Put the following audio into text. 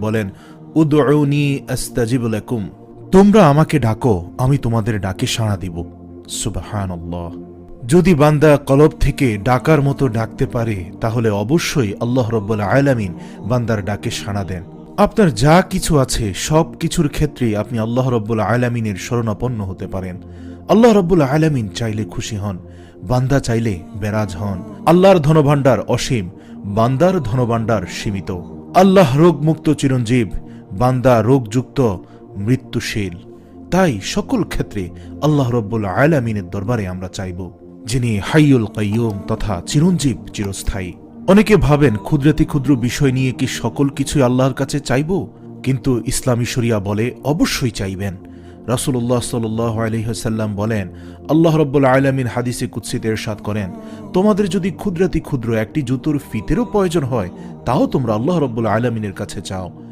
বলেন, উদউনি আস্তাজিব লাকুম, তোমরা আমাকে ডাকো, আমি তোমাদের ডাকে সাড়া দিব। সুবহানাল্লাহ। যদি বান্দা কলব থেকে ডাকার মতো ডাকতে পারে, তাহলে অবশ্যই আল্লাহ রাব্বুল আলামিন বান্দার ডাকে সাড়া দেন। আপনার যা কিছু আছে সব কিছুর ক্ষেত্রে আপনি আল্লাহ রাব্বুল আলামিনের শরণাপন্ন হতে পারেন। আল্লাহ রাব্বুল আলামিন চাইলে খুশি হন, বান্দা চাইলে বেরাজ হন। আল্লাহর ধনভাণ্ডার অসীম, বান্দার ধনভাণ্ডার সীমিত। আল্লাহ রোগমুক্ত চিরঞ্জীব, বান্দা রোগযুক্ত মৃত্যুশীল। তাই সকল ক্ষেত্রে আল্লাহ রাব্বুল আলামিনের দরবারে আমরা চাইব, যিনি হাইয়ুল কাইয়ুম তথা চিরঞ্জীব, চিরস্থায়ী। অনেকে ভাবেন ক্ষুদ্রাতি ক্ষুদ্র বিষয় নিয়ে কি সকল কিছুই আল্লাহর কাছে চাইব? কিন্তু ইসলামী শরিয়া বলে অবশ্যই চাইবেন। রাসূলুল্লাহ সাল্লাল্লাহু আলাইহি ওয়াসাল্লাম বলেন, আল্লাহ রাব্বুল আলামিন হাদিসে কুদসিতে ইরশাদ করেন, তোমাদের যদি ক্ষুদ্রাতি ক্ষুদ্র একটি জুতোর ফিতেরও প্রয়োজন হয়, তাও তোমরা আল্লাহ রাব্বুল আলামিনের কাছে চাও।